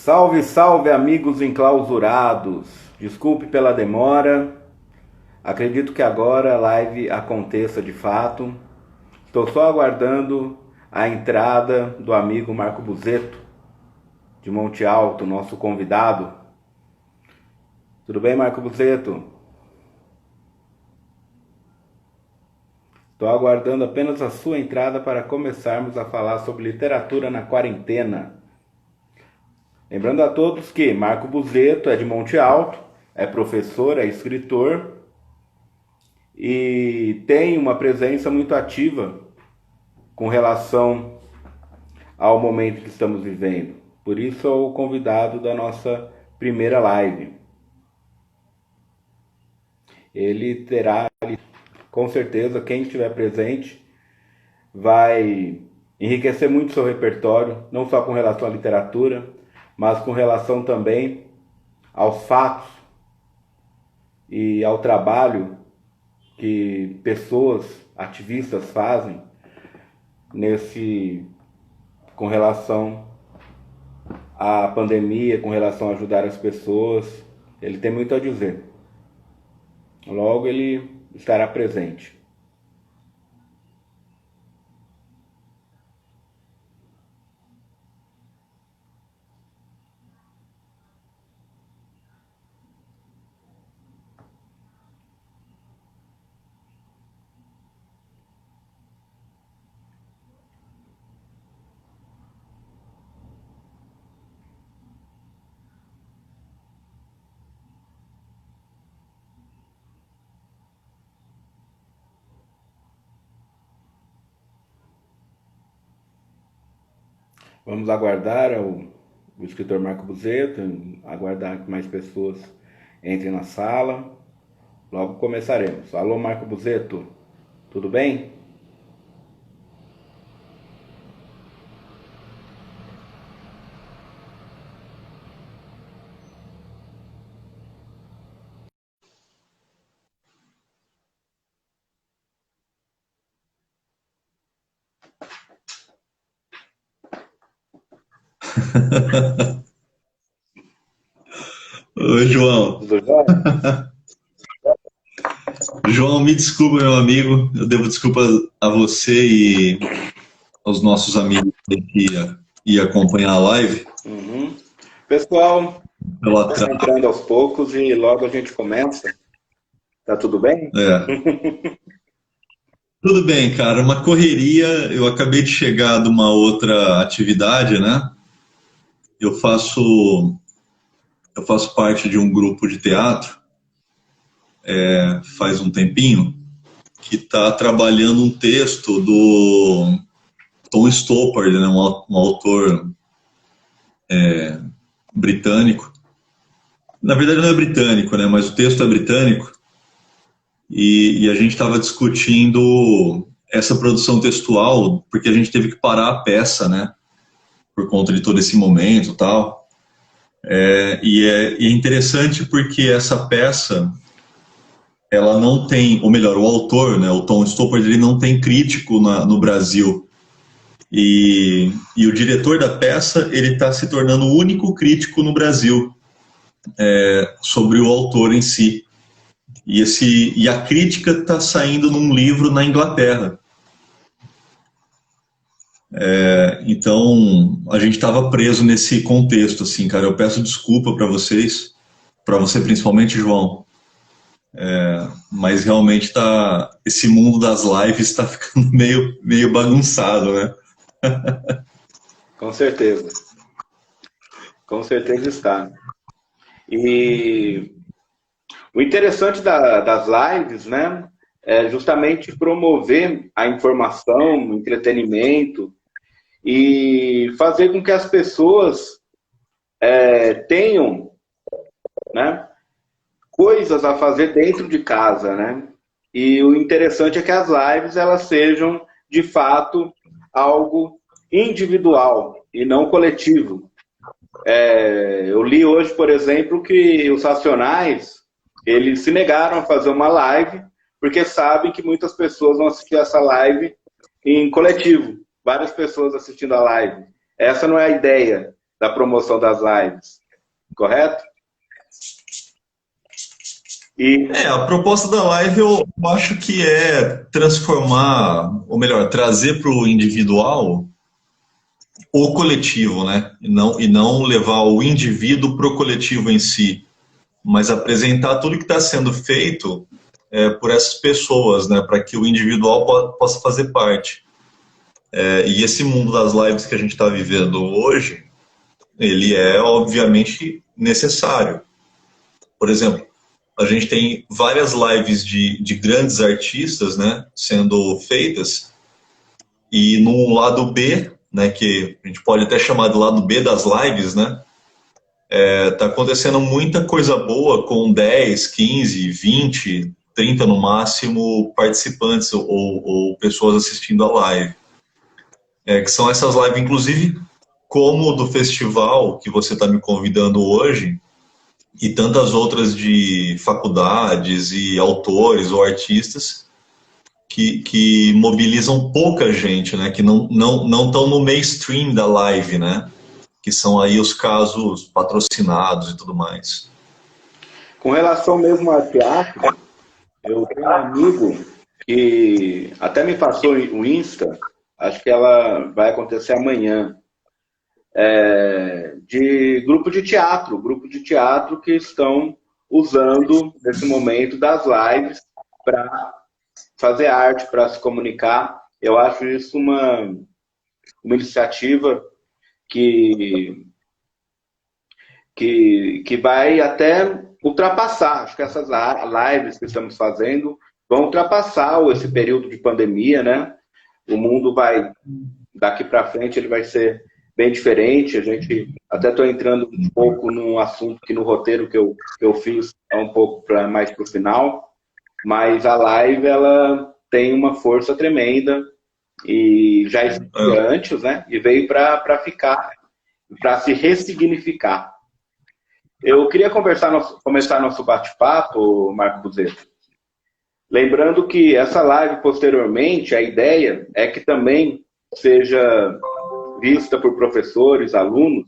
Salve, salve, amigos enclausurados. Desculpe pela demora. Acredito que agora a live aconteça de fato. Estou só aguardando a entrada do amigo Marco Buzetto, de Monte Alto, nosso convidado. Tudo bem, Marco Buzetto? Estou aguardando apenas a sua entrada para começarmos a falar sobre literatura na quarentena. Lembrando a todos que Marco Buzetto é de Monte Alto, é professor, é escritor e tem uma presença muito ativa com relação ao momento que estamos vivendo. Por isso é o convidado da nossa primeira live. Ele terá, com certeza, quem estiver presente vai enriquecer muito seu repertório, não só com relação à literatura, mas com relação também aos fatos e ao trabalho que pessoas, ativistas fazem com relação à pandemia, com relação a ajudar as pessoas. Ele tem muito a dizer. Logo ele estará presente. Vamos aguardar o escritor Marco Buzetto, aguardar que mais pessoas entrem na sala. Logo começaremos. Alô, Marco Buzetto, tudo bem? Oi, João. Tudo jóia? João, me desculpa, meu amigo. Eu devo desculpas a você e aos nossos amigos que ia acompanhar a live Uhum. Pessoal, pelo está atraso. entrando aos poucos e logo a gente começa. Tá tudo bem? É. Tudo bem, cara. Uma correria. Eu acabei de chegar de uma outra atividade, né? Eu faço, eu faço parte de um grupo de teatro, faz um tempinho, que está trabalhando um texto do Tom Stoppard, né? Um autor britânico. Na verdade não é britânico, né? Mas o texto é britânico. E a gente estava discutindo essa produção textual, porque a gente teve que parar a peça, né? Por conta de todo esse momento e tal. E é interessante porque essa peça, ela não tem, ou melhor, o autor, né? O Tom Stoppard, ele não tem crítico no Brasil. E o diretor da peça, ele está se tornando o único crítico no Brasil sobre o autor em si. E a crítica está saindo num livro na Inglaterra. Então, a gente estava preso nesse contexto, assim, cara. Eu peço desculpa para vocês, para você principalmente, João. Mas realmente esse mundo das lives está ficando meio bagunçado, né? Com certeza. Com certeza está. E o interessante das lives, né, é justamente promover a informação, o entretenimento e fazer com que as pessoas tenham, né, coisas a fazer dentro de casa, né? E o interessante é que as lives elas sejam de fato algo individual e não coletivo. Eu li hoje, por exemplo, que os Racionais eles se negaram a fazer uma live porque sabem que muitas pessoas vão assistir essa live em coletivo, várias pessoas assistindo a live. Essa não é a ideia da promoção das lives, correto? A proposta da live eu acho que é transformar, ou melhor, trazer para o individual o coletivo, né? E não levar o indivíduo para o coletivo em si, mas apresentar tudo que está sendo feito por essas pessoas, né? Para que o individual possa fazer parte. E esse mundo das lives que a gente está vivendo hoje, ele é obviamente necessário. Por exemplo, a gente tem várias lives de grandes artistas, né, sendo feitas, e no lado B, né, que a gente pode até chamar de lado B das lives, né, tá acontecendo muita coisa boa com 10, 15, 20, 30 no máximo participantes ou pessoas assistindo a live. Que são essas lives, inclusive, como do festival que você está me convidando hoje, e tantas outras de faculdades e autores ou artistas que mobilizam pouca gente, né? Que não estão no mainstream da live, né? Que são aí os casos patrocinados e tudo mais. Com relação mesmo ao teatro, eu tenho um amigo que até me passou o Insta, acho que ela vai acontecer amanhã, de grupo de teatro que estão usando nesse momento das lives para fazer arte, para se comunicar. Eu acho isso uma iniciativa que vai até ultrapassar. Acho que essas lives que estamos fazendo vão ultrapassar esse período de pandemia, né? O mundo vai, daqui para frente, ele vai ser bem diferente. A gente até estou entrando um pouco num assunto que no roteiro que eu fiz é um pouco mais para o final, mas a live ela tem uma força tremenda e já existia antes, né? E veio para ficar, para se ressignificar. Eu queria começar nosso bate-papo, Marco Buzetto, lembrando que essa live, posteriormente, a ideia é que também seja vista por professores, alunos,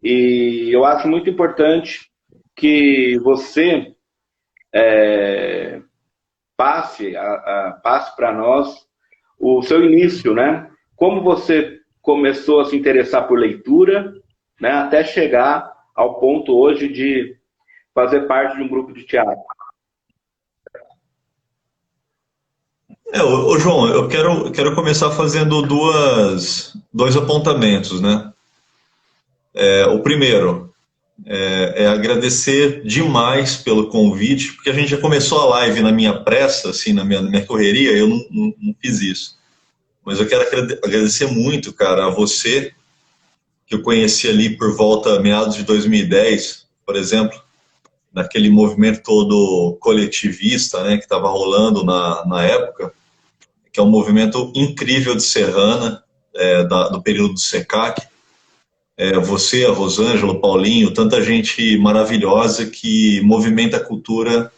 e eu acho muito importante que você passe para nós o seu início, né? Como você começou a se interessar por leitura, né? Até chegar ao ponto hoje de fazer parte de um grupo de teatro. Ô João, eu quero começar fazendo dois apontamentos, né? O primeiro é agradecer demais pelo convite, porque a gente já começou a live na minha pressa, assim, na minha correria, eu não fiz isso. Mas eu quero agradecer muito, cara, a você, que eu conheci ali por volta, meados de 2010, por exemplo, naquele movimento todo coletivista, né, que estava rolando na época, que é um movimento incrível de Serrana, do período do SECAC. Você, a Rosângela, o Paulinho, tanta gente maravilhosa que movimenta a cultura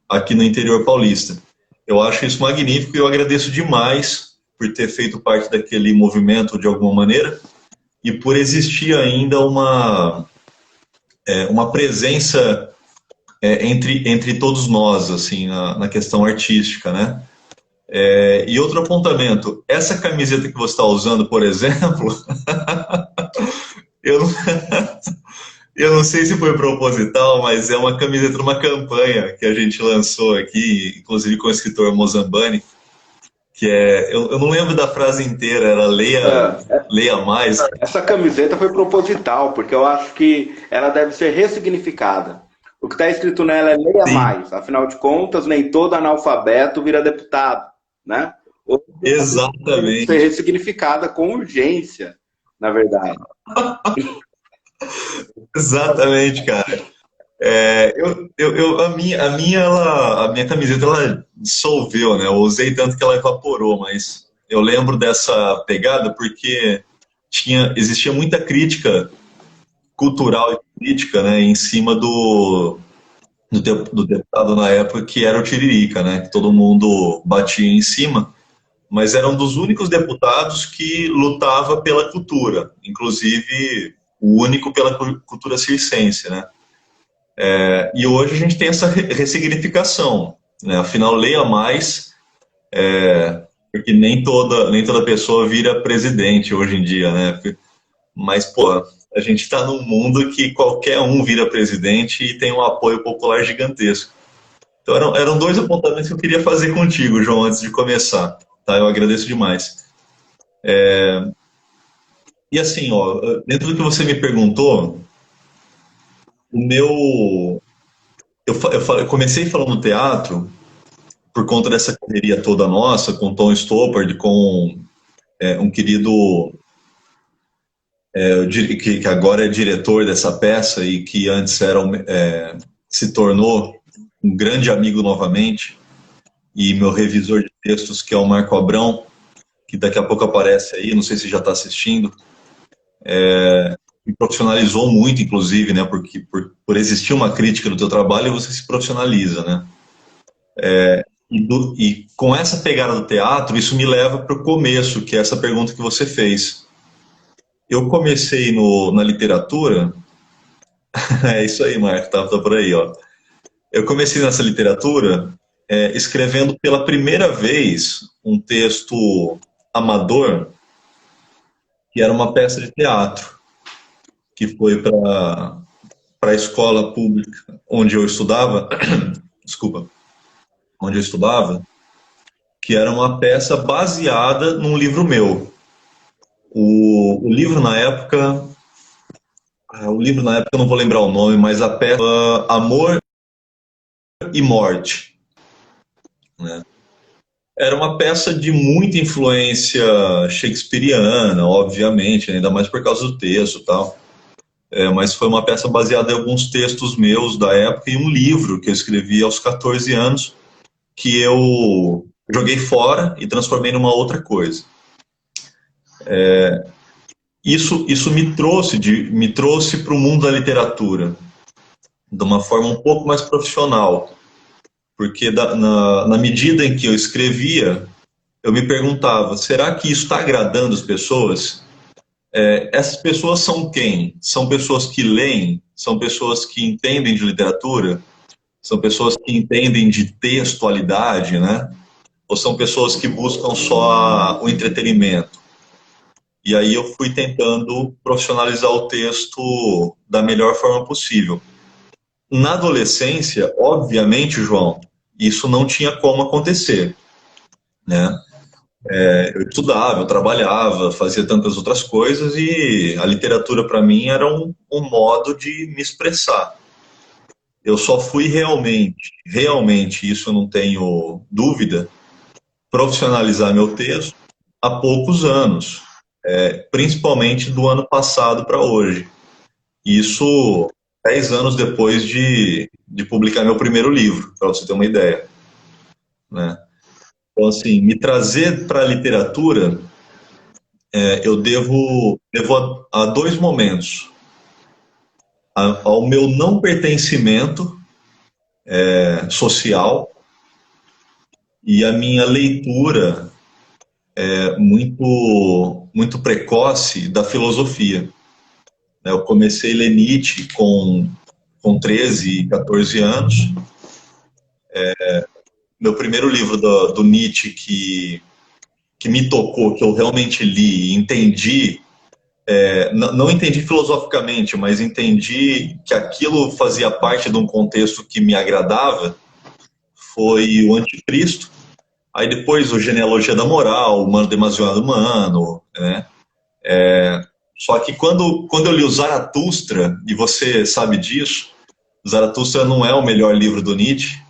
aqui no interior paulista. Eu acho isso magnífico e eu agradeço demais por ter feito parte daquele movimento de alguma maneira e por existir ainda uma presença entre todos nós, assim, na questão artística, né? E outro apontamento, essa camiseta que você está usando, por exemplo, eu não sei se foi proposital, mas é uma camiseta de uma campanha que a gente lançou aqui, inclusive com o escritor Mozambani, que eu não lembro da frase inteira, era leia mais. Essa camiseta foi proposital, porque eu acho que ela deve ser ressignificada. O que está escrito nela é leia mais, afinal de contas, nem todo analfabeto vira deputado, né? Exatamente. Ser ressignificada com urgência, na verdade. Exatamente, cara. A minha camiseta ela dissolveu, né? Eu usei tanto que ela evaporou, mas eu lembro dessa pegada porque existia muita crítica cultural e política, né, em cima do deputado na época que era o Tiririca, né? Que todo mundo batia em cima, mas era um dos únicos deputados que lutava pela cultura, inclusive o único pela cultura circense, né? E hoje a gente tem essa ressignificação, né? Afinal, leia mais, porque nem toda pessoa vira presidente hoje em dia, né? Mas, pô, a gente está num mundo que qualquer um vira presidente e tem um apoio popular gigantesco. Então eram dois apontamentos que eu queria fazer contigo, João, antes de começar. Tá? Eu agradeço demais. E assim, ó, dentro do que você me perguntou, o meu. Eu comecei falando teatro por conta dessa correria toda nossa, com Tom Stoppard, com um querido que agora é diretor dessa peça e que antes se tornou um grande amigo novamente, e meu revisor de textos, que é o Marco Abrão, que daqui a pouco aparece aí, não sei se já está assistindo, me profissionalizou muito, inclusive, né, porque por existir uma crítica do teu trabalho, você se profissionaliza, né? E com essa pegada do teatro, isso me leva para o começo, que é essa pergunta que você fez. Eu comecei na literatura, é isso aí, Marco, tá por aí, ó. Eu comecei nessa literatura escrevendo pela primeira vez um texto amador, que era uma peça de teatro, que foi para a escola pública onde eu estudava, desculpa, onde eu estudava, que era uma peça baseada num livro meu. O livro na época, eu não vou lembrar o nome, mas a peça Amor e Morte, né? Era uma peça de muita influência shakespeariana, obviamente, ainda mais por causa do texto e tal. Mas foi uma peça baseada em alguns textos meus da época e um livro que eu escrevi aos 14 anos, que eu joguei fora e transformei numa outra coisa. Isso me trouxe para o mundo da literatura de uma forma um pouco mais profissional, porque na medida em que eu escrevia, eu me perguntava, será que isso está agradando as pessoas? Essas pessoas são quem? São pessoas que leem? São pessoas que entendem de literatura? São pessoas que entendem de textualidade, né? Ou são pessoas que buscam só o entretenimento? E aí eu fui tentando profissionalizar o texto da melhor forma possível. Na adolescência, obviamente, João, isso não tinha como acontecer, né? Eu estudava, eu trabalhava, fazia tantas outras coisas e a literatura para mim era um modo de me expressar. Eu só fui realmente, isso eu não tenho dúvida, profissionalizar meu texto há poucos anos, principalmente do ano passado para hoje. Isso 10 anos depois de publicar meu primeiro livro, para você ter uma ideia, né? Então, assim, me trazer para a literatura, eu devo a dois momentos. Ao meu não pertencimento social e a minha leitura muito precoce da filosofia. Eu comecei a ler Nietzsche com 13, 14 anos. Meu primeiro livro do Nietzsche que me tocou, que eu realmente li e entendi, não entendi filosoficamente, mas entendi que aquilo fazia parte de um contexto que me agradava, foi o Anticristo. Aí depois o Genealogia da Moral, o Humano Demasiado Humano, né? Só que quando eu li o Zaratustra, e você sabe disso, Zaratustra não é o melhor livro do Nietzsche,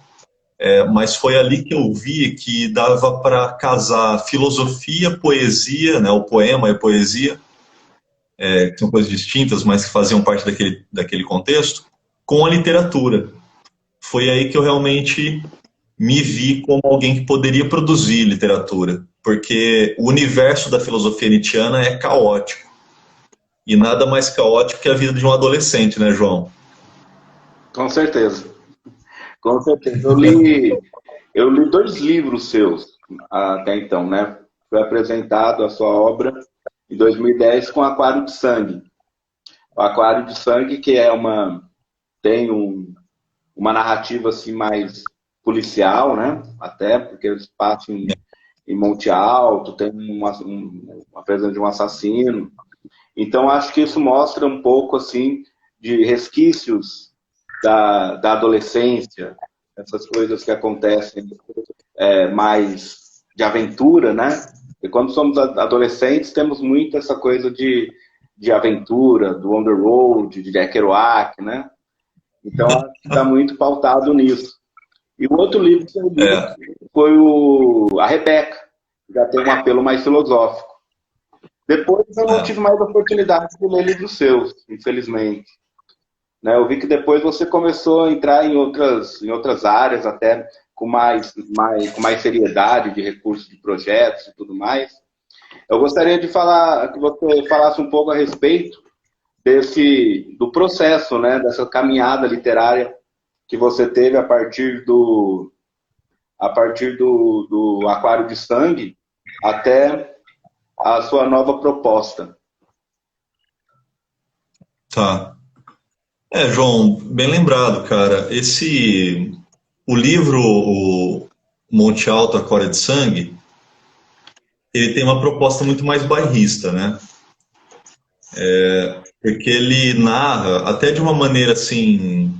mas foi ali que eu vi que dava para casar filosofia, poesia, né, o poema e a poesia, que são coisas distintas, mas que faziam parte daquele contexto, com a literatura. Foi aí que eu realmente me vi como alguém que poderia produzir literatura, porque o universo da filosofia nietzschiana é caótico. E nada mais caótico que a vida de um adolescente, né, João? Com certeza. Com certeza. Eu li dois livros seus até então, né? Foi apresentado a sua obra em 2010 com Aquário de Sangue. O Aquário de Sangue, que tem uma narrativa assim mais policial, né? Até porque eles passam em Monte Alto, tem uma presença de um assassino. Então, acho que isso mostra um pouco assim de resquícios da adolescência, essas coisas que acontecem mais de aventura, né? E quando somos adolescentes, temos muito essa coisa de aventura, do on the road, de Jack Kerouac, né? Então, acho que está muito pautado nisso. E o outro livro que eu li foi A Rebeca, que já tem um apelo mais filosófico. Depois eu não tive mais oportunidade de ler livros seus, infelizmente. Né? Eu vi que depois você começou a entrar em outras áreas, até com mais seriedade, de recursos de projetos e tudo mais. Eu gostaria que você falasse um pouco a respeito do processo, né? Dessa caminhada literária que você teve a partir do Aquário de Sangue até a sua nova proposta. Tá. João, bem lembrado, cara. O livro, o Monte Alto, Aquário de Sangue, ele tem uma proposta muito mais bairrista, né? Porque ele narra, até de uma maneira assim,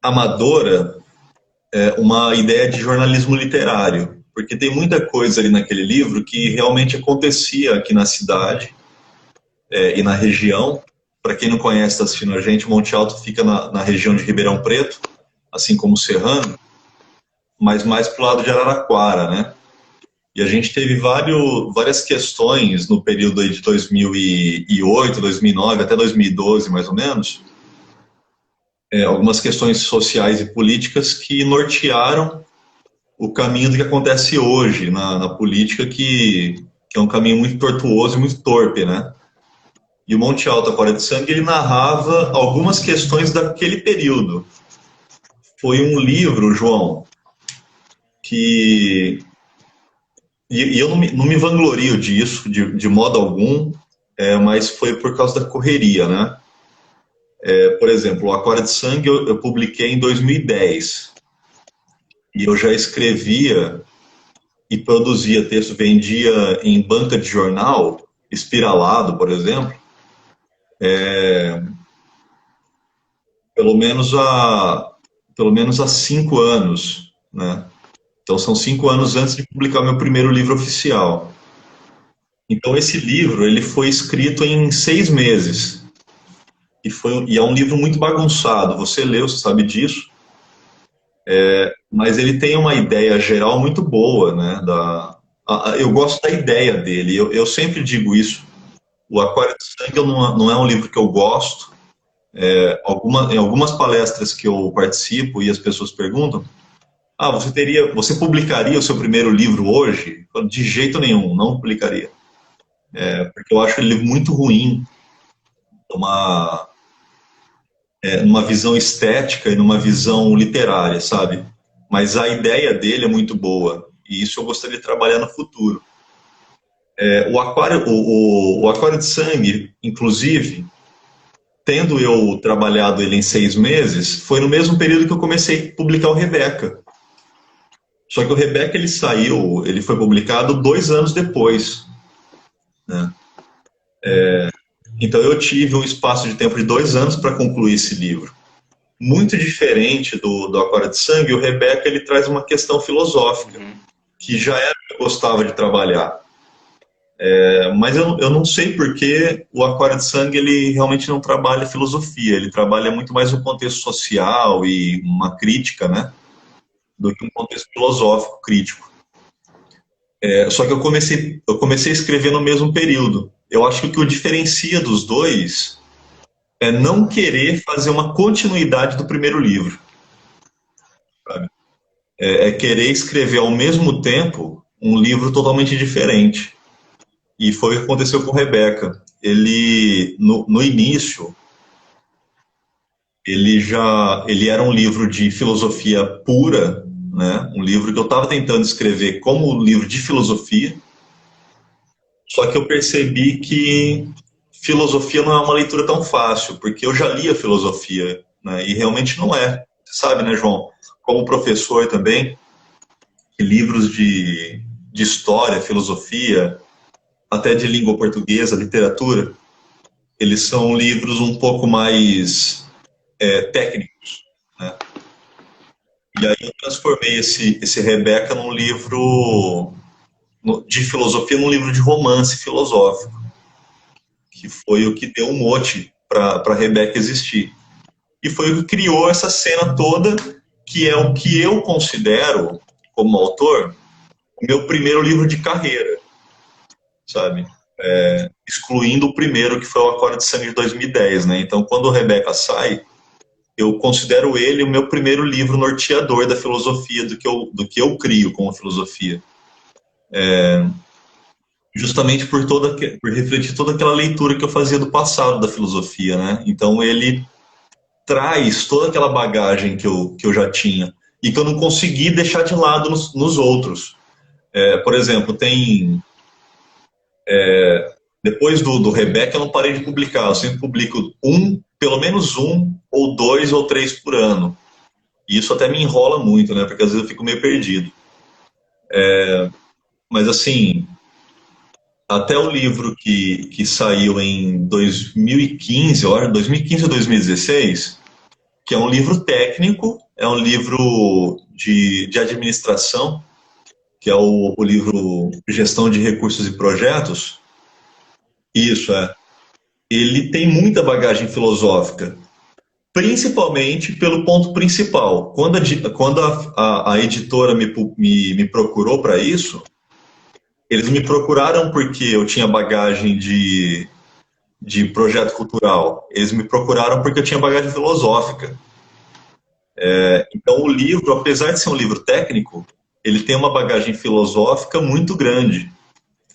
amadora, uma ideia de jornalismo literário. Porque tem muita coisa ali naquele livro que realmente acontecia aqui na cidade e na região. Para quem não conhece, está assistindo a gente, Monte Alto fica na região de Ribeirão Preto, assim como Serrano, mas mais para o lado de Araraquara, né? E a gente teve várias questões no período de 2008, 2009 até 2012, mais ou menos, algumas questões sociais e políticas que nortearam o caminho do que acontece hoje na política, que é um caminho muito tortuoso e muito torpe, né? E o Monte Alto, Aquário de Sangue, ele narrava algumas questões daquele período. Foi um livro, João, que... E eu não me vanglorio disso, de modo algum, mas foi por causa da correria, né? Por exemplo, o Aquário de Sangue eu publiquei em 2010. E eu já escrevia e produzia texto, vendia em banca de jornal, espiralado, por exemplo, pelo menos há 5 anos, né? Então são 5 anos antes de publicar meu primeiro livro oficial. Então esse livro ele foi escrito em 6 meses e é um livro muito bagunçado. Você leu, você sabe disso, mas ele tem uma ideia geral muito boa, né? Eu gosto da ideia dele. Eu sempre digo isso. O Aquário de Sangue não é um livro que eu gosto. Em algumas palestras que eu participo e as pessoas perguntam: você publicaria o seu primeiro livro hoje? De jeito nenhum, não publicaria. Porque eu acho ele muito ruim, numa visão estética e numa visão literária, sabe? Mas a ideia dele é muito boa, e isso eu gostaria de trabalhar no futuro. O Aquário de Sangue, inclusive, tendo eu trabalhado ele em 6 meses, foi no mesmo período que eu comecei a publicar o Rebeca. Só que o Rebeca ele foi publicado 2 anos depois, né? Então eu tive um espaço de tempo de 2 anos para concluir esse livro. Muito diferente do Aquário de Sangue, o Rebeca ele traz uma questão filosófica, que já era que eu gostava de trabalhar. Mas eu não sei porque o Aquário de Sangue ele realmente não trabalha filosofia, ele trabalha muito mais um contexto social e uma crítica, né, do que um contexto filosófico crítico. Só que eu comecei a escrever no mesmo período. Eu acho que o que o diferencia dos dois é não querer fazer uma continuidade do primeiro livro, sabe? Querer escrever ao mesmo tempo um livro totalmente diferente. E foi o que aconteceu com Rebeca. Ele, no início, ele era um livro de filosofia pura, né? Um livro que eu estava tentando escrever como um livro de filosofia, só que eu percebi que filosofia não é uma leitura tão fácil, porque eu já li a filosofia, né, e realmente não é. Você sabe, né, João? Como professor também, que livros de história, filosofia, até de língua portuguesa, literatura, eles são livros um pouco mais técnicos, né? E aí eu transformei esse Rebeca num livro de filosofia, num livro de romance filosófico, que foi o que deu um mote para Rebeca existir. E foi o que criou essa cena toda, que é o que eu considero, como autor, o meu primeiro livro de carreira, sabe? Excluindo o primeiro, que foi o Acorde de Sangue de 2010, né? Então, quando o Rebeca sai, eu considero ele o meu primeiro livro norteador da filosofia, do que eu crio como filosofia. Justamente por refletir toda aquela leitura que eu fazia do passado da filosofia, né? Então, ele traz toda aquela bagagem que eu já tinha e que eu não consegui deixar de lado nos outros. Por exemplo, depois do Rebeca, eu não parei de publicar. Eu sempre publico pelo menos um, ou dois, ou três por ano. E isso até me enrola muito, né? Porque às vezes eu fico meio perdido. Mas assim, até o livro que saiu em 2015, eu acho, 2015 ou 2016, que é um livro técnico, é um livro de administração, que é o livro Gestão de Recursos e Projetos. Isso, ele tem muita bagagem filosófica, principalmente pelo ponto principal. Quando a editora me procurou para isso, eles me procuraram porque eu tinha bagagem de projeto cultural. Eles me procuraram porque eu tinha bagagem filosófica. Então, o livro, apesar de ser um livro técnico, ele tem uma bagagem filosófica muito grande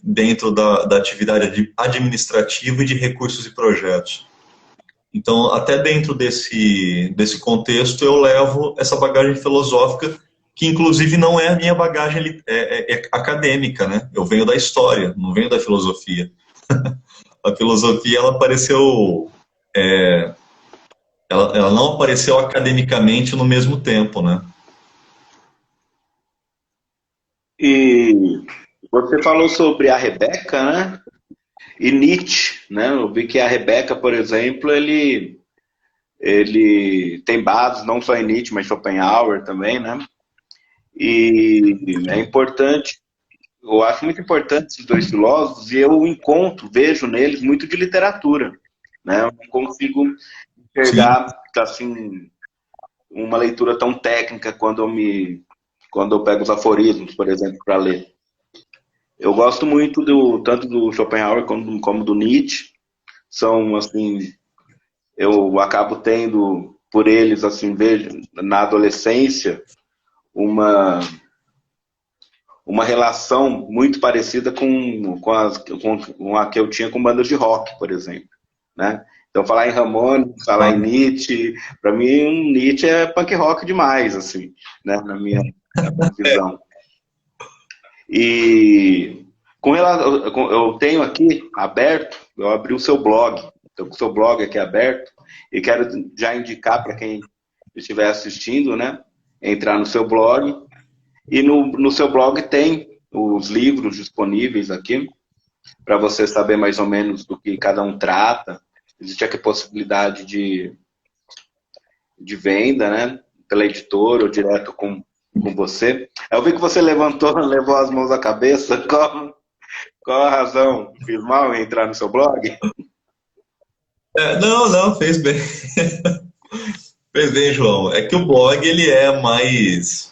dentro da atividade administrativa e de recursos e projetos. Então, até dentro desse contexto, eu levo essa bagagem filosófica, que inclusive não é a minha bagagem acadêmica, né? Eu venho da história, não venho da filosofia. A filosofia, ela apareceu... ela não apareceu academicamente no mesmo tempo, né? E você falou sobre a Rebeca, né? E Nietzsche, né? Eu vi que a Rebeca, por exemplo, ele tem bases não só em Nietzsche, mas Schopenhauer também, né? E é importante, eu acho muito importante esses dois filósofos, e eu vejo neles muito de literatura, né? Eu não consigo Sim. enxergar, assim, uma leitura tão técnica quando eu pego os aforismos, por exemplo, para ler. Eu gosto muito tanto do Schopenhauer como do Nietzsche. São, assim, eu acabo tendo por eles, assim, vejo na adolescência uma relação muito parecida com a que eu tinha com bandas de rock, por exemplo, né? Então, falar em Ramones, falar em Nietzsche, para mim, Nietzsche é punk rock demais, assim, né? Na minha visão. E eu tenho aqui aberto, eu abri o seu blog, estou com o seu blog aqui aberto, e quero já indicar para quem estiver assistindo, né? Entrar no seu blog, e no seu blog tem os livros disponíveis aqui, para você saber mais ou menos do que cada um trata. Existe aqui a possibilidade de venda, né? Pela editora ou direto com você. Eu vi que você levou as mãos à cabeça. Qual a razão? Fiz mal em entrar no seu blog? Não, fez bem. Fez bem, João. É que o blog, ele é mais...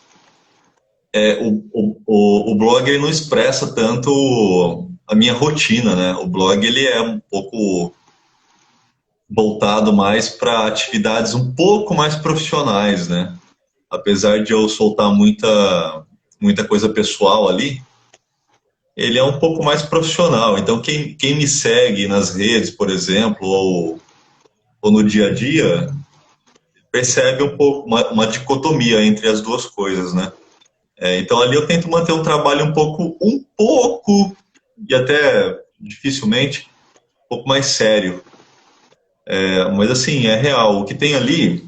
o blog, ele não expressa tanto a minha rotina, né? O blog, ele é um pouco voltado mais para atividades um pouco mais profissionais, né? Apesar de eu soltar muita coisa pessoal ali, ele é um pouco mais profissional. Então, quem me segue nas redes, por exemplo, ou no dia a dia, percebe um pouco uma dicotomia entre as duas coisas, né? Então, ali eu tento manter um trabalho um pouco, e até dificilmente, pouco mais sério. Mas assim, é real. O que tem ali,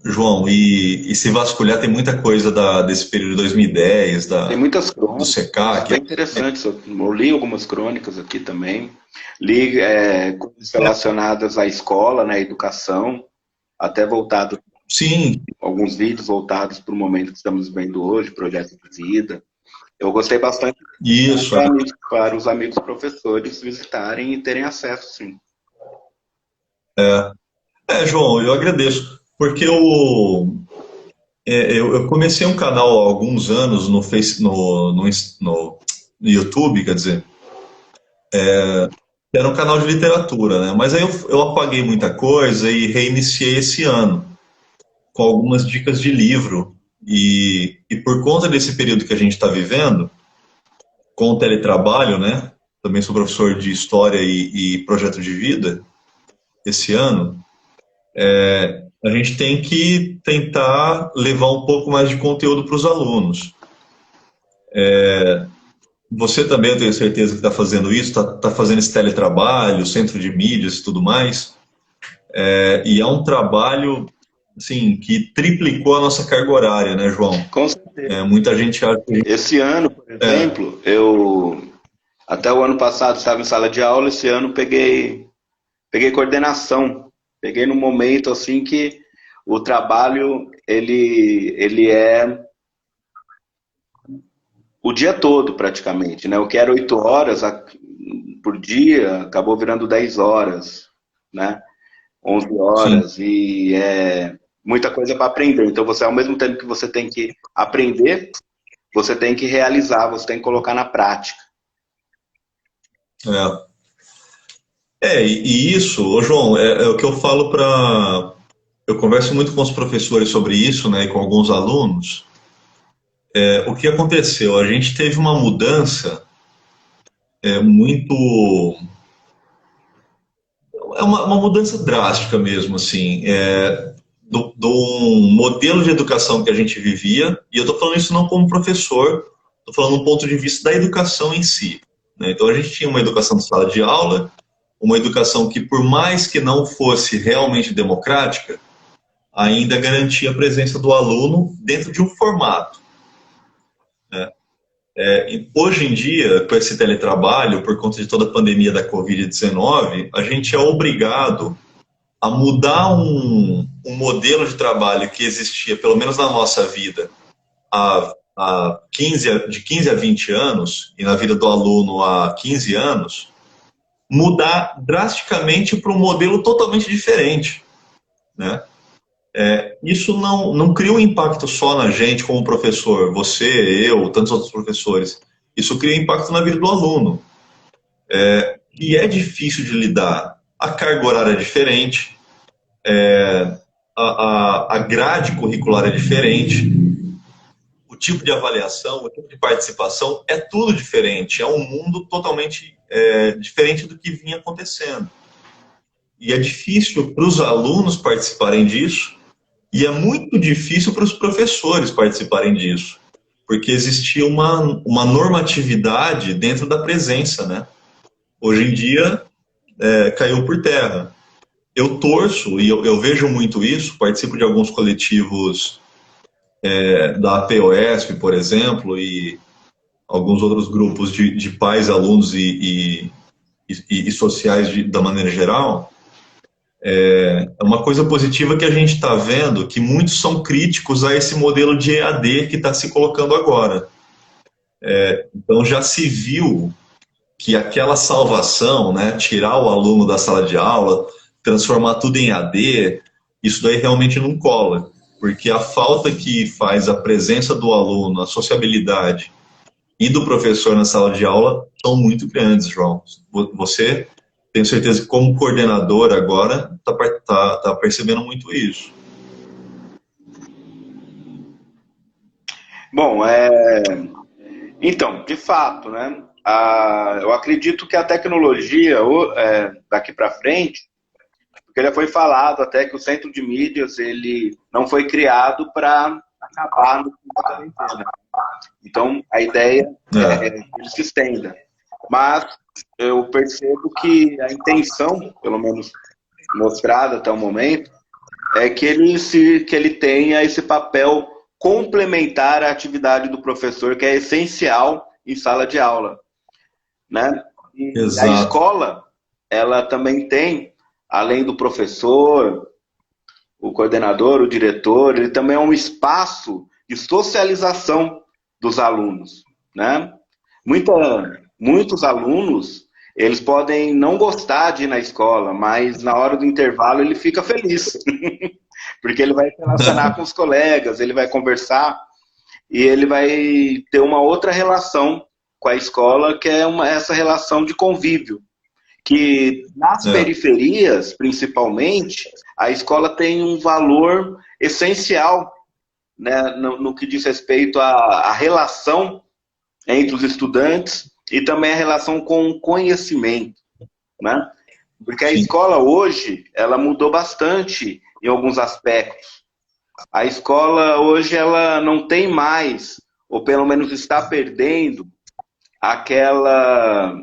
João, e se vasculhar, tem muita coisa desse período de 2010, Tem muitas do crônicas, SECAC. bem interessantes. Eu li algumas crônicas aqui também. Li coisas relacionadas à escola, né, à educação, até voltado, Sim, alguns vídeos voltados para o momento que estamos vivendo hoje, projeto de vida. Eu gostei bastante isso. para os amigos professores visitarem e terem acesso, sim. João, eu agradeço, porque eu comecei um canal há alguns anos no YouTube, quer dizer, que era um canal de literatura, né? Mas aí eu apaguei muita coisa e reiniciei esse ano, com algumas dicas de livro. E por conta desse período que a gente está vivendo, com o teletrabalho, né? Também sou professor de História e Projeto de Vida esse ano. A gente tem que tentar levar um pouco mais de conteúdo para os alunos. Você também, eu tenho certeza que está fazendo isso, está fazendo esse teletrabalho, centro de mídias e tudo mais. E é um trabalho assim, que triplicou a nossa carga horária, né, João? Com certeza. Muita gente acha que. Esse ano, por É, exemplo, até o ano passado estava em sala de aula, esse ano peguei coordenação. Peguei num momento assim que o trabalho ele é o dia todo praticamente, né? O que era 8 horas por dia acabou virando 10 horas, né? 11 sim, horas e é muita coisa para aprender. Então você, ao mesmo tempo que você tem que aprender, você tem que realizar, você tem que colocar na prática. é. E isso, ô João, é o que eu falo para. Eu converso muito com os professores sobre isso, né, e com alguns alunos. O que aconteceu? A gente teve uma mudança muito. É uma mudança drástica mesmo, assim, do um modelo de educação que a gente vivia, e eu estou falando isso não como professor, estou falando do ponto de vista da educação em si. Né? Então a gente tinha uma educação de sala de aula, uma educação que, por mais que não fosse realmente democrática, ainda garantia a presença do aluno dentro de um formato. Né? Hoje em dia, com esse teletrabalho, por conta de toda a pandemia da Covid-19, a gente é obrigado a mudar um modelo de trabalho que existia, pelo menos na nossa vida, de 15 a 20 anos, e na vida do aluno há 15 anos, mudar drasticamente para um modelo totalmente diferente. Né? Isso não cria um impacto só na gente como professor, você, eu, tantos outros professores. Isso cria impacto na vida do aluno. E é difícil de lidar. A carga horária é diferente, a grade curricular é diferente, o tipo de avaliação, o tipo de participação é tudo diferente. É um mundo totalmente diferente do que vinha acontecendo. E é difícil para os alunos participarem disso, e é muito difícil para os professores participarem disso, porque existia uma normatividade dentro da presença, né? Hoje em dia, caiu por terra. Eu torço, e eu vejo muito isso, participo de alguns coletivos da APOESP, por exemplo, e alguns outros grupos de pais, alunos e sociais da maneira geral. É uma coisa positiva que a gente está vendo que muitos são críticos a esse modelo de EAD que está se colocando agora. Então já se viu que aquela salvação, né, tirar o aluno da sala de aula, transformar tudo em AD, isso daí realmente não cola, porque a falta que faz a presença do aluno, a sociabilidade e do professor na sala de aula são muito grandes, João. Você, tenho certeza que como coordenador agora, está percebendo muito isso. Bom, então, de fato, né? Eu acredito que a tecnologia, daqui para frente, porque já foi falado até que o centro de mídias ele não foi criado para acabar no fim da quarentena. Então, a ideia é que ele se estenda. Mas eu percebo que a intenção, pelo menos mostrada até o momento, é que ele tenha esse papel complementar à atividade do professor, que é essencial em sala de aula, né? E a Exato. escola, ela também tem, além do professor, o coordenador, o diretor, ele também é um espaço de socialização dos alunos, né? Muitos alunos, eles podem não gostar de ir na escola, mas na hora do intervalo ele fica feliz, porque ele vai se relacionar com os colegas, ele vai conversar e ele vai ter uma outra relação com a escola, que é essa relação de convívio, que nas É, periferias, principalmente, a escola tem um valor essencial, né, no que diz respeito à relação entre os estudantes e também a relação com o conhecimento, né? Porque a sim. escola hoje, ela mudou bastante em alguns aspectos. A escola hoje, ela não tem mais, ou pelo menos está perdendo, aquela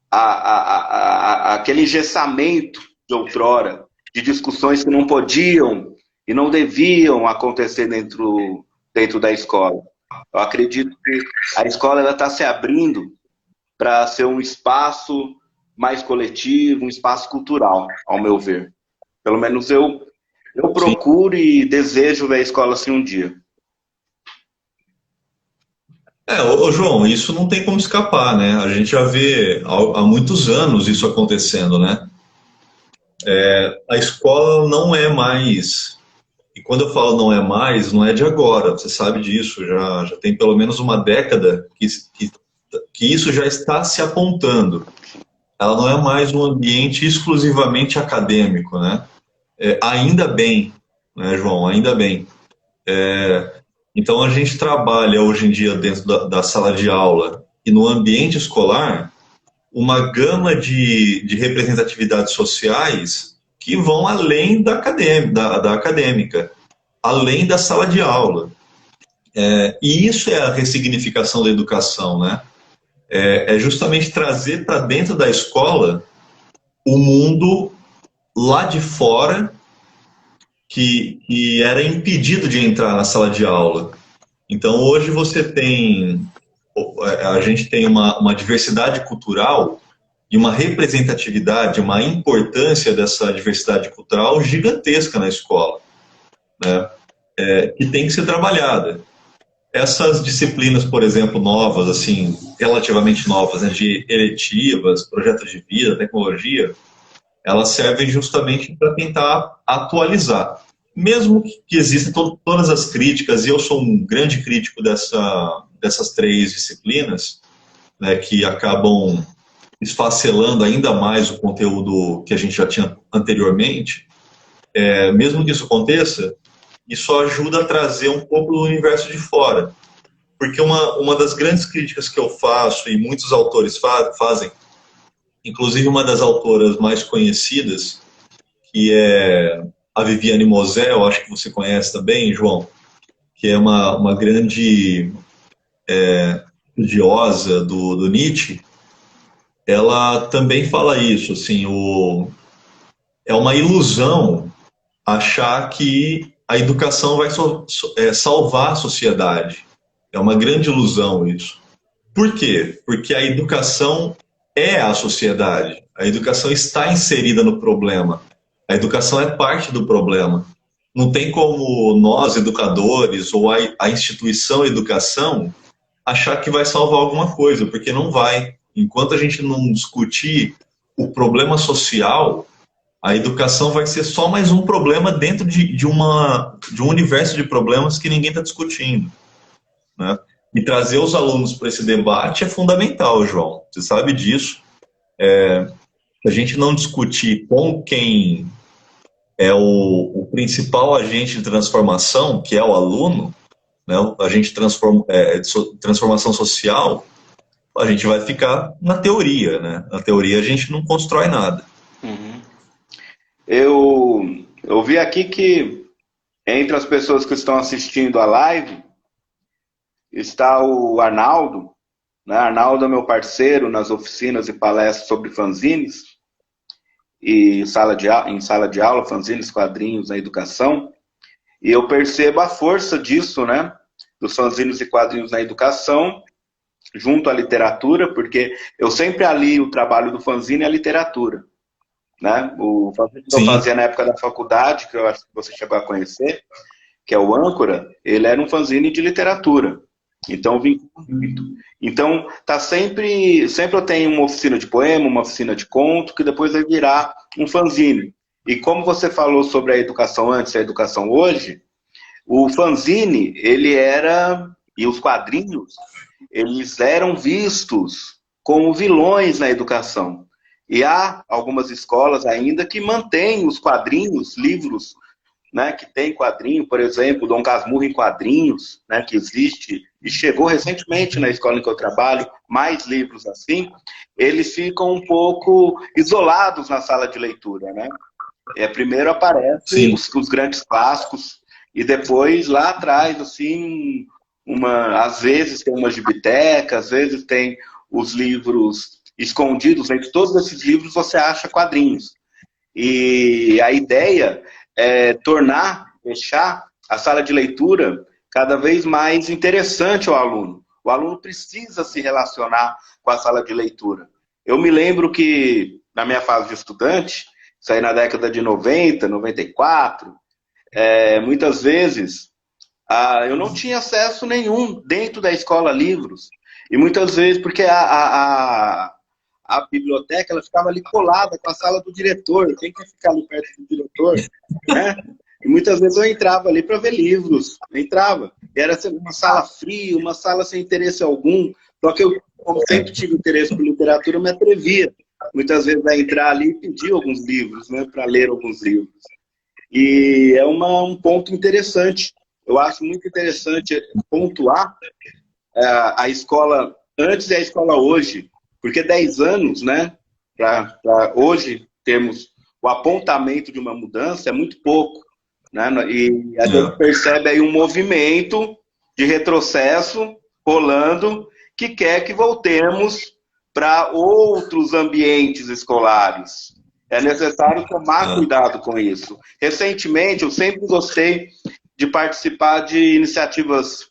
aquele engessamento de outrora, de discussões que não podiam e não deviam acontecer dentro da escola. Eu acredito que a escola está se abrindo para ser um espaço mais coletivo, um espaço cultural, ao meu ver. Pelo menos eu Sim. procuro e desejo ver a escola assim um dia. João, isso não tem como escapar, né? A gente já vê há muitos anos isso acontecendo, né? A escola não é mais, e quando eu falo não é mais, não é de agora, você sabe disso, já tem pelo menos uma década que isso já está se apontando. Ela não é mais um ambiente exclusivamente acadêmico, né? Ainda bem, né, João? Ainda bem. Então a gente trabalha hoje em dia dentro da sala de aula e no ambiente escolar uma gama de representatividades sociais que vão além da acadêmica, além da sala de aula. E isso é a ressignificação da educação, né? É justamente trazer para dentro da escola o mundo lá de fora que era impedido de entrar na sala de aula. Então hoje a gente tem uma diversidade cultural e uma representatividade, uma importância dessa diversidade cultural gigantesca na escola, né? Que tem que ser trabalhada. Essas disciplinas, por exemplo, novas, assim, relativamente novas, né, de eletivas, projetos de vida, tecnologia, elas servem justamente para tentar atualizar. Mesmo que existam todas as críticas, e eu sou um grande crítico dessas três disciplinas, né, que acabam esfacelando ainda mais o conteúdo que a gente já tinha anteriormente, mesmo que isso aconteça, isso ajuda a trazer um pouco do universo de fora. Porque uma das grandes críticas que eu faço, e muitos autores fazem, inclusive uma das autoras mais conhecidas, que é a Viviane Mosé, eu acho que você conhece também, João, que é uma grande estudiosa do Nietzsche, ela também fala isso, assim, é uma ilusão achar que a educação vai salvar a sociedade. É uma grande ilusão isso. Por quê? Porque a educação é a sociedade. A educação está inserida no problema. A educação é parte do problema. Não tem como nós, educadores, ou a instituição educação, achar que vai salvar alguma coisa, porque não vai. Enquanto a gente não discutir o problema social, a educação vai ser só mais um problema dentro de um universo de problemas que ninguém está discutindo, né? E trazer os alunos para esse debate é fundamental, João. Você sabe disso. Se a gente não discutir com quem é o principal agente de transformação, que é o aluno, né, a gente transformação social, a gente vai ficar na teoria, né? Na teoria a gente não constrói nada. Uhum. Eu vi aqui que entre as pessoas que estão assistindo a live está o Arnaldo. né? Arnaldo é meu parceiro nas oficinas e palestras sobre fanzines, e em sala de aula, fanzines, quadrinhos na educação, e eu percebo a força disso, né? Dos fanzines e quadrinhos na educação, junto à literatura, porque eu sempre alio o trabalho do fanzine à literatura, né? O fanzine que eu fazia na época da faculdade, que eu acho que você chegou a conhecer, que é o Âncora, ele era um fanzine de literatura. Então, então tá sempre eu tenho uma oficina de poema, uma oficina de conto, que depois vai virar um fanzine. E como você falou sobre a educação antes e a educação hoje, o fanzine, ele era, e os quadrinhos, eles eram vistos como vilões na educação. E há algumas escolas ainda que mantêm os quadrinhos, livros, né, que tem quadrinho, por exemplo, Dom Casmurro em quadrinhos, né, que existe, e chegou recentemente na escola em que eu trabalho, mais livros assim, eles ficam um pouco isolados na sala de leitura, né? Primeiro aparecem os grandes clássicos, e depois, lá atrás, assim, às vezes tem uma gibiteca, às vezes tem os livros escondidos, entre todos esses livros você acha quadrinhos. E a ideia é deixar a sala de leitura cada vez mais interessante ao aluno. O aluno precisa se relacionar com a sala de leitura. Eu me lembro que, na minha fase de estudante, isso aí na década de 90, 94, muitas vezes eu não tinha acesso nenhum dentro da escola a livros. E muitas vezes, porque a biblioteca ela ficava ali colada com a sala do diretor. Quem quer ficar ali perto do diretor? Né? E muitas vezes eu entrava ali para ver livros. Eu entrava. E era uma sala fria, uma sala sem interesse algum. Só que eu, como sempre tive interesse por literatura, eu me atrevia muitas vezes a entrar ali e pedir alguns livros, né, para ler alguns livros. E é um ponto interessante. Eu acho muito interessante pontuar a escola antes e a escola hoje. Porque 10 anos, né, para hoje termos o apontamento de uma mudança é muito pouco. Né? E a gente percebe aí um movimento de retrocesso rolando que quer que voltemos para outros ambientes escolares. É necessário tomar cuidado com isso. Recentemente, eu sempre gostei de participar de iniciativas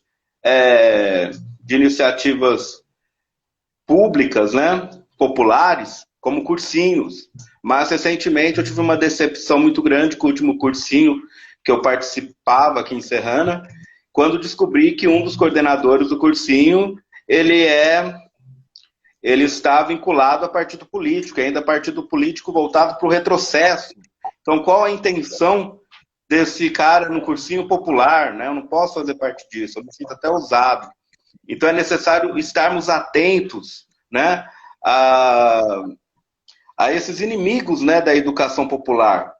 públicas, né, populares, como cursinhos. Mas, recentemente, eu tive uma decepção muito grande com o último cursinho que eu participava aqui em Serrana, quando descobri que um dos coordenadores do cursinho, ele está vinculado a partido político, ainda partido político voltado para o retrocesso. Então, qual a intenção desse cara no cursinho popular? Né? Eu não posso fazer parte disso, eu me sinto até ousado. Então é necessário estarmos atentos, né, a esses inimigos, né, da educação popular.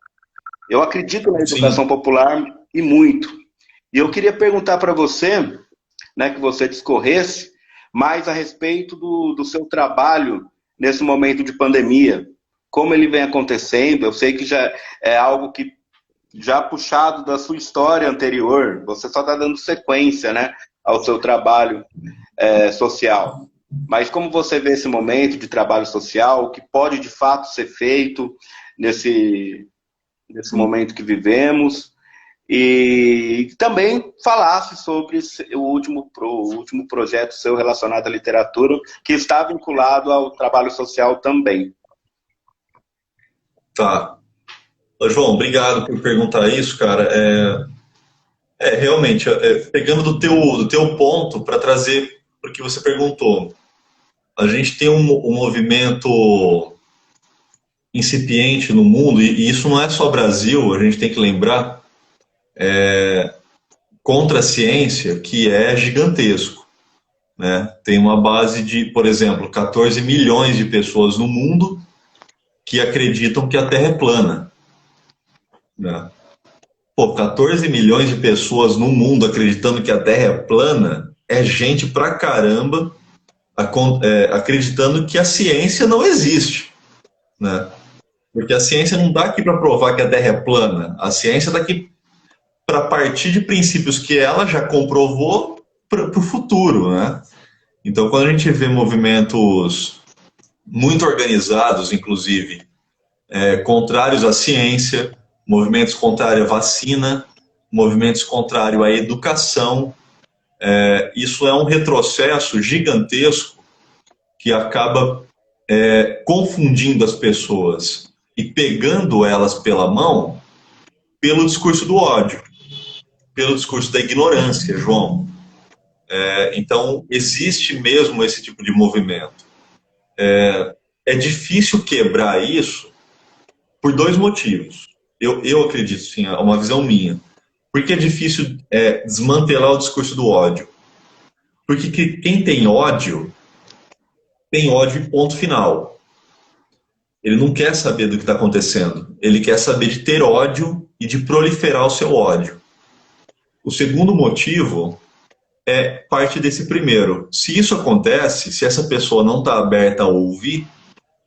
Eu acredito na educação popular e muito. E eu queria perguntar para você, né, que você discorresse mais a respeito do seu trabalho nesse momento de pandemia. Como ele vem acontecendo, eu sei que já é algo que já puxado da sua história anterior, você só está dando sequência, né, ao seu trabalho social. Mas como você vê esse momento de trabalho social, o que pode de fato ser feito nesse momento que vivemos, e também falasse sobre o último projeto seu relacionado à literatura, que está vinculado ao trabalho social também. Tá. João, obrigado por perguntar isso, cara. Realmente, pegando do teu ponto para trazer para o que você perguntou, a gente tem um movimento incipiente no mundo, e isso não é só Brasil, a gente tem que lembrar, contra a ciência, que é gigantesco. Né? Tem uma base de, por exemplo, 14 milhões de pessoas no mundo que acreditam que a Terra é plana. Né? 14 milhões de pessoas no mundo acreditando que a Terra é plana é gente pra caramba acreditando que a ciência não existe. Né? Porque a ciência não está aqui para provar que a Terra é plana. A ciência está aqui para partir de princípios que ela já comprovou para o futuro. Né? Então, quando a gente vê movimentos muito organizados, inclusive, contrários à ciência, movimentos contrários à vacina, movimentos contrários à educação, isso é um retrocesso gigantesco que acaba confundindo as pessoas e pegando elas pela mão pelo discurso do ódio, pelo discurso da ignorância, João. Então, existe mesmo esse tipo de movimento. É difícil quebrar isso por dois motivos. Eu acredito, sim, é uma visão minha. Por que é difícil desmantelar o discurso do ódio? Porque quem tem ódio e ponto final. Ele não quer saber do que está acontecendo. Ele quer saber de ter ódio e de proliferar o seu ódio. O segundo motivo é parte desse primeiro. Se isso acontece, se essa pessoa não está aberta a ouvir,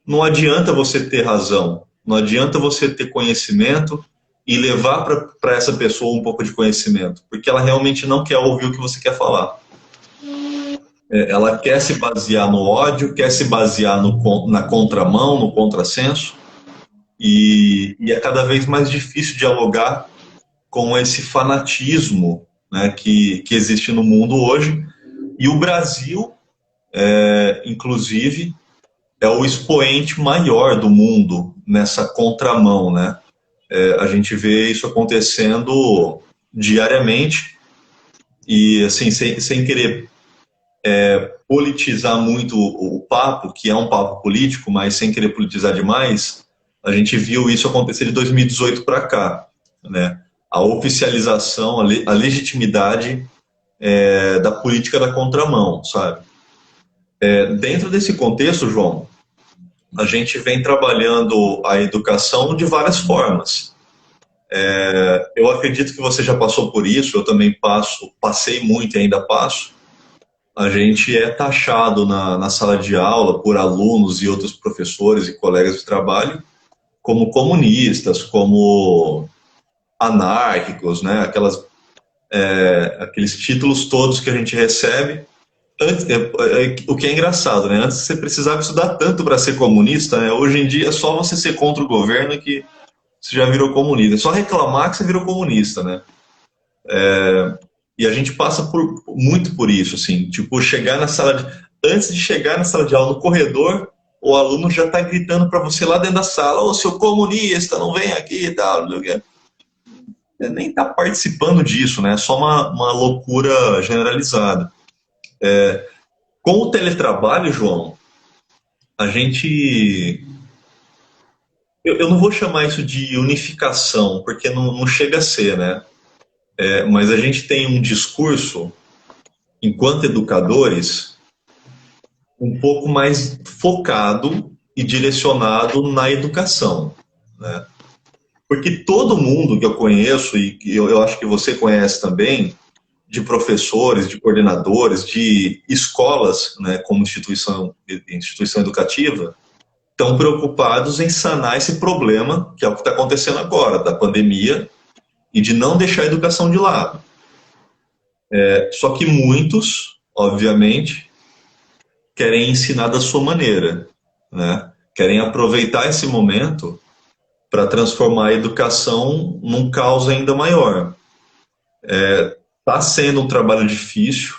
não adianta você ter razão, não adianta você ter conhecimento e levar para essa pessoa um pouco de conhecimento, porque ela realmente não quer ouvir o que você quer falar. Ela quer se basear no ódio, quer se basear na contramão, no contrassenso, e é cada vez mais difícil dialogar com esse fanatismo, né, que existe no mundo hoje. E o Brasil, inclusive, é o expoente maior do mundo nessa contramão, né? A gente vê isso acontecendo diariamente e, assim, sem querer politizar muito o papo, que é um papo político, mas sem querer politizar demais, a gente viu isso acontecer de 2018 para cá, né? A oficialização, a legitimidade da política da contramão, sabe? Dentro desse contexto, João, a gente vem trabalhando a educação de várias formas. Eu acredito que você já passou por isso, eu também passei muito e ainda passo. A gente é taxado na sala de aula por alunos e outros professores e colegas de trabalho como comunistas, como anárquicos, né? Aqueles títulos todos que a gente recebe. O que é engraçado, né? Antes você precisava estudar tanto para ser comunista, né? Hoje em dia é só você ser contra o governo que você já virou comunista. É só reclamar que você virou comunista, né? E a gente passa muito por isso, assim, tipo, antes de chegar na sala de aula, no corredor, o aluno já está gritando para você lá dentro da sala: ô, seu comunista, não vem aqui e tal, não sei o quê. Nem está participando disso, né? É só uma loucura generalizada. Com o teletrabalho, João, a gente... Eu não vou chamar isso de unificação, porque não chega a ser, né? Mas a gente tem um discurso, enquanto educadores, um pouco mais focado e direcionado na educação, né? Porque todo mundo que eu conheço, e eu acho que você conhece também, de professores, de coordenadores, de escolas, né, como instituição educativa, estão preocupados em sanar esse problema, que é o que está acontecendo agora, da pandemia, e de não deixar a educação de lado. Só que muitos, obviamente, querem ensinar da sua maneira, né? Querem aproveitar esse momento para transformar a educação num caos ainda maior. Está sendo um trabalho difícil.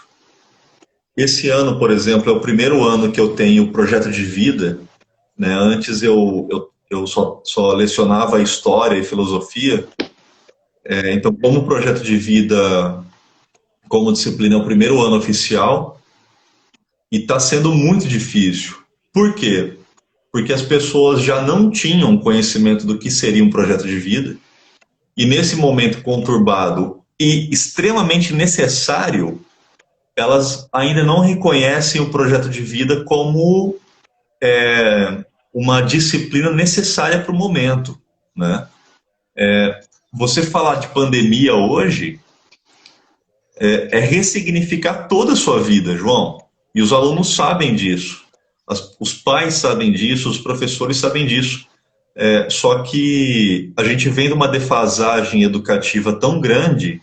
Esse ano, por exemplo, é o primeiro ano que eu tenho projeto de vida, né? Antes eu só lecionava história e filosofia. Então, como projeto de vida, como disciplina, é o primeiro ano oficial e está sendo muito difícil. Por quê? Porque as pessoas já não tinham conhecimento do que seria um projeto de vida e nesse momento conturbado e extremamente necessário, elas ainda não reconhecem o projeto de vida como uma disciplina necessária para o momento, né? Você falar de pandemia hoje é ressignificar toda a sua vida, João. E os alunos sabem disso. Os pais sabem disso, os professores sabem disso. Só que a gente vem de uma defasagem educativa tão grande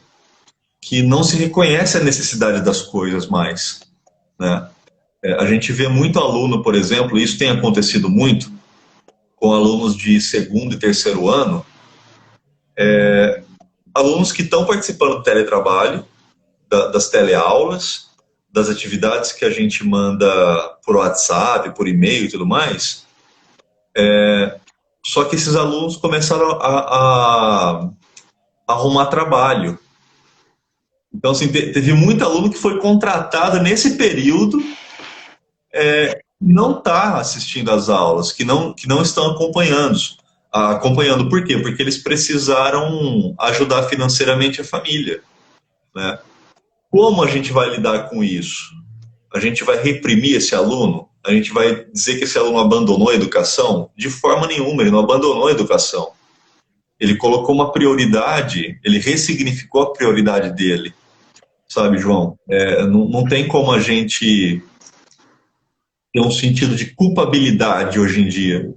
que não se reconhece a necessidade das coisas mais, né? A gente vê muito aluno, por exemplo, isso tem acontecido muito com alunos de segundo e terceiro ano, alunos que estão participando do teletrabalho, das teleaulas, das atividades que a gente manda por WhatsApp, por e-mail e tudo mais, só que esses alunos começaram a arrumar trabalho. Então, assim, teve muito aluno que foi contratado nesse período não está assistindo às aulas, que não estão acompanhando. Acompanhando por quê? Porque eles precisaram ajudar financeiramente a família, né? Como a gente vai lidar com isso? A gente vai reprimir esse aluno? A gente vai dizer que esse aluno abandonou a educação? De forma nenhuma, ele não abandonou a educação. Ele colocou uma prioridade, ele ressignificou a prioridade dele, sabe, João? Não tem como a gente ter um sentido de culpabilidade hoje em dia,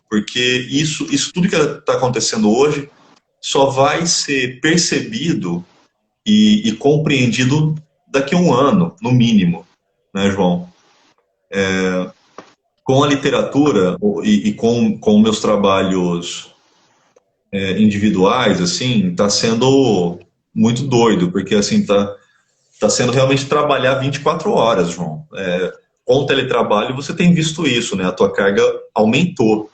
porque isso tudo que está acontecendo hoje só vai ser percebido e compreendido daqui a um ano, no mínimo, né, João? Com a literatura e com meus trabalhos individuais, assim, está sendo muito doido, porque assim tá sendo realmente trabalhar 24 horas, João. Com o teletrabalho você tem visto isso, né? A tua carga aumentou.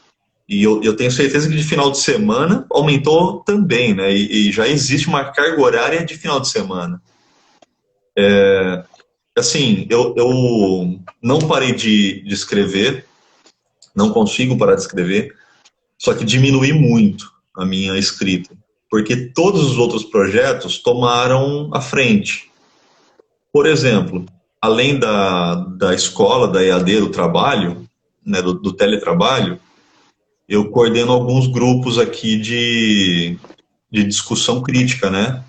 E eu tenho certeza que de final de semana aumentou também, né? E já existe uma carga horária de final de semana. Assim, eu não parei de escrever, não consigo parar de escrever, só que diminui muito a minha escrita, porque todos os outros projetos tomaram a frente. Por exemplo, além da escola, da EAD, do trabalho, né, do teletrabalho, eu coordeno alguns grupos aqui de discussão crítica, né?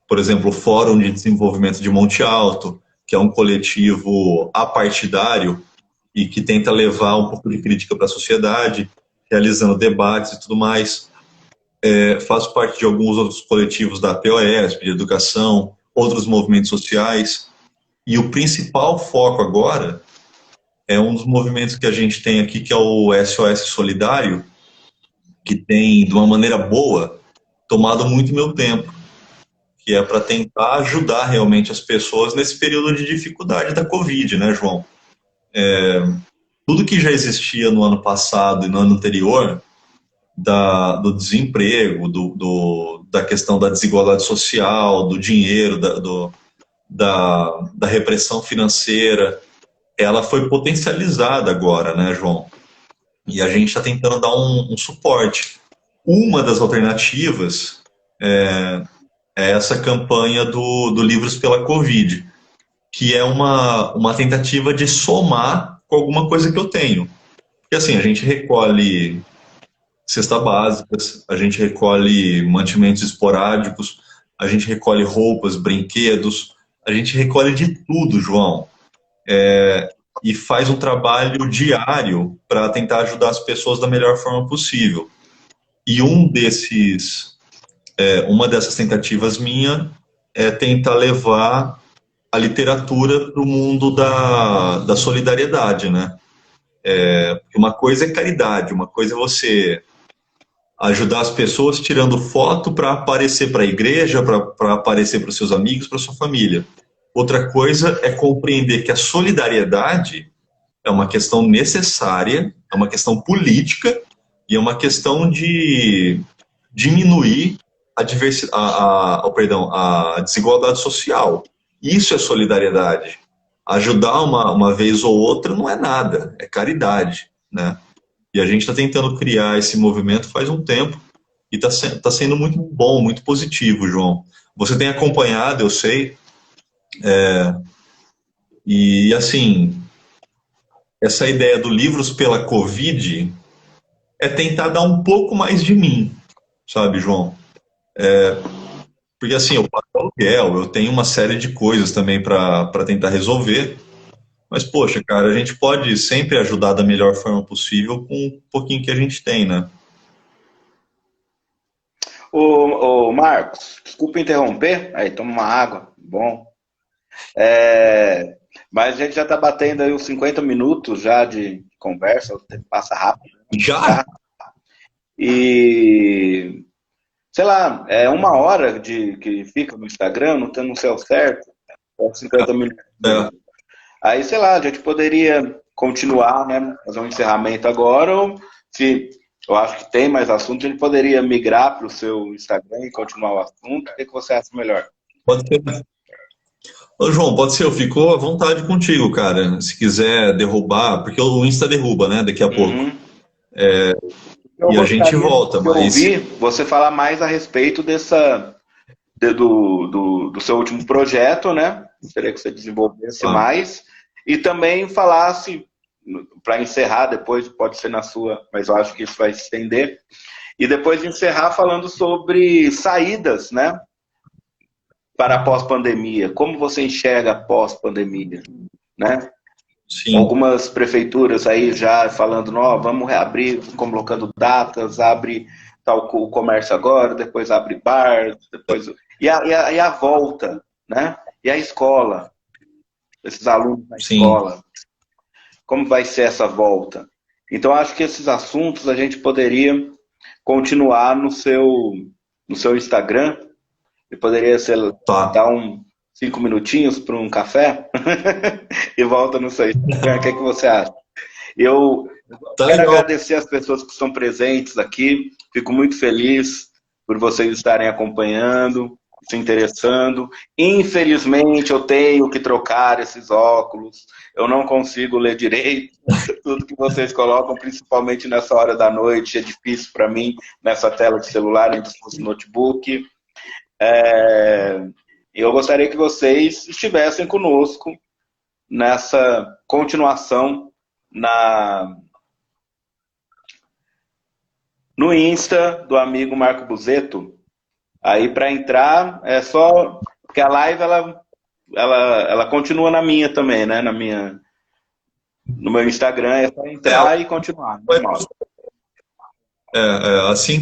Por exemplo, o Fórum de Desenvolvimento de Monte Alto, que é um coletivo apartidário e que tenta levar um pouco de crítica para a sociedade, realizando debates e tudo mais. Faço parte de alguns outros coletivos da POS, de educação, outros movimentos sociais. E o principal foco agora é um dos movimentos que a gente tem aqui, que é o SOS Solidário, que tem, de uma maneira boa, tomado muito meu tempo, que é para tentar ajudar realmente as pessoas nesse período de dificuldade da Covid, né, João? Tudo que já existia no ano passado e no ano anterior, do desemprego, da questão da desigualdade social, do dinheiro, da repressão financeira, ela foi potencializada agora, né, João? E a gente está tentando dar um suporte. Uma das alternativas é essa campanha do Livros pela Covid, que é uma tentativa de somar com alguma coisa que eu tenho. Porque assim, a gente recolhe cesta básicas, a gente recolhe mantimentos esporádicos, a gente recolhe roupas, brinquedos, a gente recolhe de tudo, João. E faz um trabalho diário para tentar ajudar as pessoas da melhor forma possível. E uma dessas tentativas minha é tentar levar a literatura para o mundo da solidariedade, né? Uma coisa é caridade, uma coisa é você ajudar as pessoas tirando foto para aparecer para a igreja, para aparecer para os seus amigos, para sua família. Outra coisa é compreender que a solidariedade é uma questão necessária, é uma questão política e é uma questão de diminuir a desigualdade social. Isso é solidariedade. Ajudar uma vez ou outra não é nada, é caridade, né? E a gente está tentando criar esse movimento faz um tempo e tá sendo muito bom, muito positivo, João. Você tem acompanhado, eu sei, e assim, essa ideia do Livros pela Covid é tentar dar um pouco mais de mim, sabe, João? Porque assim, eu pago aluguel, eu tenho uma série de coisas também para tentar resolver. Mas, poxa, cara, a gente pode sempre ajudar da melhor forma possível com um pouquinho que a gente tem, né? Ô Marcos, desculpa interromper. Aí, toma uma água. Bom. É, Mas a gente já está batendo aí uns 50 minutos já de conversa, o tempo passa rápido. Já? E, sei lá, é 1 hora que fica no Instagram, não sei ao certo, 50 minutos. É. Aí, sei lá, a gente poderia continuar, né, fazer um encerramento agora, ou se eu acho que tem mais assunto, a gente poderia migrar para o seu Instagram e continuar o assunto. O que você acha melhor? Pode ser. Ô, João, pode ser, eu fico à vontade contigo, cara. Se quiser derrubar, porque o Insta derruba, né, daqui a pouco. Uhum. Eu E a gente gostaria volta, de mas. ouvir você falar mais a respeito do seu último projeto, né? Gostaria que você desenvolvesse Tá. mais e também falasse, para encerrar depois, pode ser na sua, mas eu acho que isso vai se estender, e depois encerrar falando sobre saídas, né? Para a pós-pandemia. Como você enxerga a pós-pandemia, né? Sim. Algumas prefeituras aí já falando, não, vamos reabrir, colocando datas, abre tal o comércio agora, depois abre bar, depois e a volta, né? E a escola, esses alunos na Sim. escola, como vai ser essa volta? Então acho que esses assuntos a gente poderia continuar no seu Instagram, e poderia ser Tá. dar 5 minutinhos para um café e volta no seu Instagram. O que é que você acha? Eu Tá quero legal. agradecer as pessoas que estão presentes aqui. Fico muito feliz por vocês estarem acompanhando, se interessando. Infelizmente, eu tenho que trocar esses óculos. Eu não consigo ler direito tudo que vocês colocam, principalmente nessa hora da noite. É difícil para mim, nessa tela de celular, ainda se fosse notebook. Eu gostaria que vocês estivessem conosco nessa continuação no Insta do amigo Marco Buzetto. Aí para entrar é só porque a live ela continua na minha também, né? No meu Instagram é só entrar e continuar, normal. Assim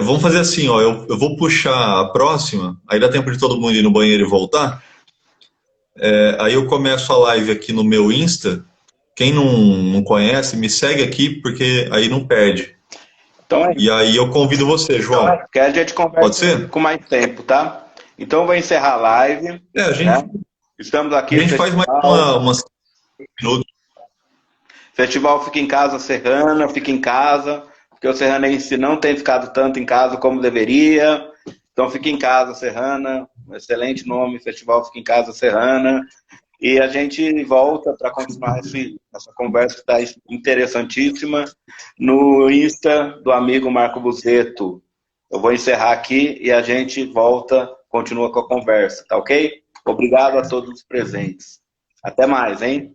vamos fazer assim, ó. Eu vou puxar a próxima, aí dá tempo de todo mundo ir no banheiro e voltar. Aí eu começo a live aqui no meu Insta. Quem não conhece, me segue aqui, porque aí não perde. Então E aí eu convido você, João. que a gente Pode conversa ser? com mais tempo, tá? Então eu vou encerrar a live, A gente, né? Estamos a aqui no gente faz mais festival. umas minutos. Festival Fica em Casa Serrana, fica em casa, porque o serranense não tem ficado tanto em casa como deveria. Então fica em casa Serrana, um excelente nome, Festival Fica em Casa Serrana. E a gente volta para continuar essa conversa que está interessantíssima no Insta do amigo Marco Buzetto. Eu vou encerrar aqui e a gente volta, continua com a conversa, tá ok? Obrigado a todos os presentes. Até mais, hein?